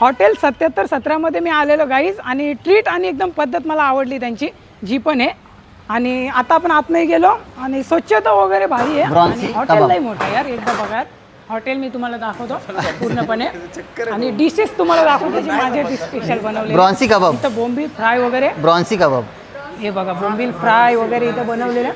Hotel 7717 मध्ये मी आलेलो guys आणि ट्रीट आणि एकदम पद्धत मला आवडली त्यांची जी पण आहे. आणि आता आपण आत नाही गेलो आणि स्वच्छता वगैरे भारी आहे आणि हॉटेल नाही मोठं यार. एकदा बघा हॉटेल मी तुम्हाला दाखवतो पूर्णपणे आणि डिशेस तुम्हाला दाखवतो जे माझे डिश स्पेशल बनवले. ब्रॉन्सी कबाब, इथं बोंबील फ्राय वगैरे, ब्रॉन्सी कबाब हे बघा बोंबील फ्राय वगैरे इथं बनवलेलं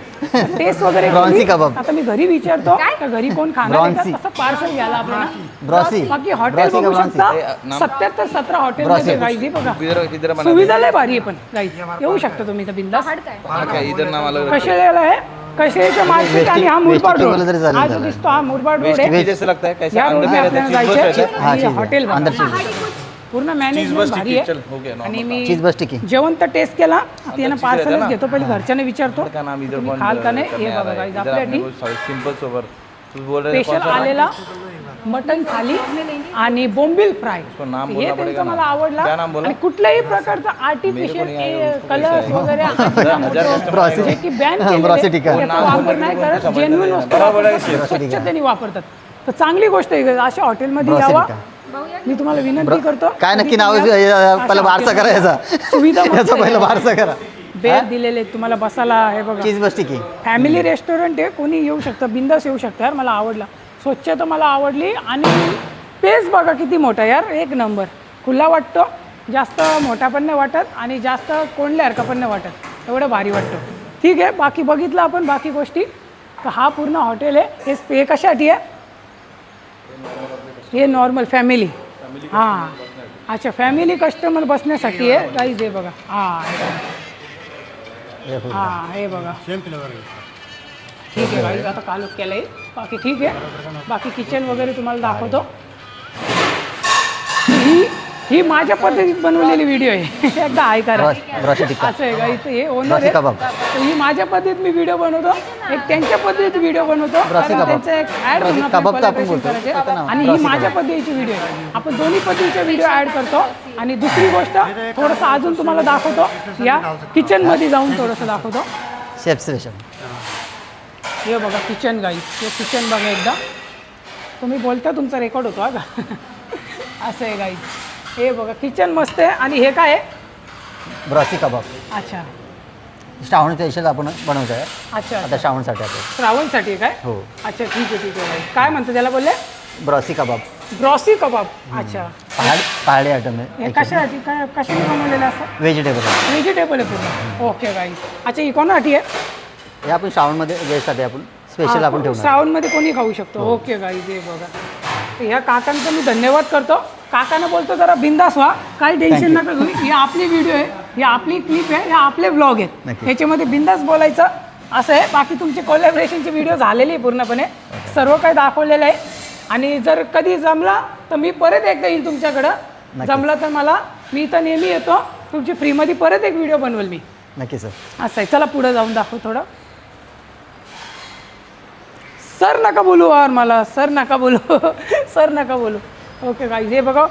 टेस्ट वगैरे. ब्रॉन्सी कबाब. आता मी घरी विचारतो का घरी कोण खाणार तसं पार्सल घ्यायला आपल्याला. ब्रॉसी बाकी हॉटेल बघू शकता 7717 हॉटेल मध्ये गाईज बघा सुविधा लय भारी आहे. पण गाईज येऊ शकता तुम्ही इथं बिंदास. कसे आहे कशेच्या मार्केट आणि हा मुरबाड रोड हा जो दिसतो हा मुरबाड रोड आहे. या रोडने आपल्याला जायचं हॉटेल पूर्ण मॅनेजमेंट भारी आहे. आणि मी जेवण तर टेस्ट केला त्यानं पार्सलच घेतो पहिले घरच्याने विचारतो तुम्ही खाल का नाही. हे बघा गाईज आपल्यासाठी स्पेशल आलेला मटन थाली आणि बोंबील फ्राय हे त्यांचं मला आवडला. आणि कुठल्याही प्रकारचा आर्टिफिशियल कलर्स वगैरे जे की बॅन केलेला वापर नाही करत. जेन्युइन वस्तू स्वच्छतेने वापरतात तर चांगली गोष्ट आहे. अशा हॉटेलमध्ये यावा मी तुम्हाला विनंती करतो. काय नक्की नाव पहिला बारसा करायचा सुविधा याचा पहिला बारसा करा. बेड दिलेले तुम्हाला बसायला. हे बघा चीज बस टिकी फॅमिली रेस्टॉरंट आहे. कोणी येऊ शकतं बिंदास येऊ शकतं यार. मला आवडला स्वच्छता मला आवडली आणि पेस बघा किती मोठा यार. एक नंबर खुला वाटतो जास्त मोठा पण नाही वाटत आणि जास्त कोंडल्यासारखा पण नाही वाटत. एवढं भारी वाटतं. ठीक आहे बाकी बघितलं आपण बाकी गोष्टी तर हा पूर्ण हॉटेल आहे. हे स्टे कशासाठी आहे हे नॉर्मल फॅमिली हां अच्छा फॅमिली कस्टमर बसण्यासाठी आहे गाईज. हे बघा हां हां हे बघा ठीक आहे गाईज आता कालच केलं आहे बाकी ठीक आहे. बाकी किचन वगैरे तुम्हाला दाखवतो. ही माझ्या पद्धतीत बनवलेली व्हिडिओ आहे. एकदा आहे करा असं आहे गाईज. हे ओनर आहे ही माझ्या पद्धतीत मी व्हिडिओ बनवतो एक त्यांच्या पद्धतीत व्हिडिओ बनवतो. त्यांचं एक ॲड आणि ही माझ्या पद्धतीची व्हिडिओ आहे. आपण दोन्ही पद्धतीचे व्हिडिओ ॲड करतो. आणि दुसरी गोष्ट थोडंसं अजून तुम्हाला दाखवतो या किचनमध्ये जाऊन थोडंसं दाखवतो. हे बघा किचन गाईज. हे किचन बघा एकदा तुम्ही बोलता तुमचा रेकॉर्ड होतो का असं आहे गाईज. हे बघा किचन मस्त आहे. आणि हे काय आहे ब्रॉसी कबाब. अच्छा श्रावण स्पेशल आपण बनवतो आहे. अच्छा आता श्रावणसाठी आपण श्रावणसाठी काय हो. अच्छा ठीक आहे ठीक आहे. काय म्हणतो त्याला बोलले ब्रॉसी कबाब. ब्रॉसी कबाब अच्छा पहाडी आयटम आहे. हे कशासाठी काय कशाने बनवलेलं असतं व्हेजिटेबल आहे पूर्ण. ओके गाईज अच्छा ही कोणासाठी आहे हे आपण श्रावणमध्ये वेजसाठी आपण स्पेशल आपण ठेवू. श्रावणमध्ये कोणी खाऊ शकतो. ओके गाईज हे बघा ह्या काकांचा मी धन्यवाद करतो. काकांना बोलतो जरा बिंदास व्हा काही टेन्शन नका घेऊ. ही आपली व्हिडिओ आहे ही आपली क्लिप आहे हे आपले ब्लॉग आहेत ह्याच्यामध्ये बिंदास बोलायचं असं आहे. बाकी तुमचे कोलॅबरेशनचे व्हिडिओ झालेले आहे पूर्णपणे सर्व काही दाखवलेलं आहे. आणि जर कधी जमला तर मी परत एकदा येईल तुमच्याकडं. जमला तर मला मी इथं नेहमी येतो तुमची फ्रीमध्ये परत एक व्हिडिओ बनवेल मी नक्की सर. असं आहे. चला पुढे जाऊन दाखव थोडं. सर नका बोलू और मला सर नका बोलू सर नका बोलू. ओके गाईज हे बघा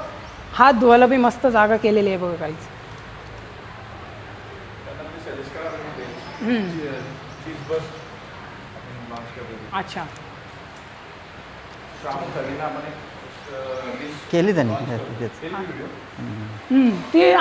हात धुवायला बी मस्त जागा केलेली आहे बघा गाईज. अच्छा केली त्यांनी ते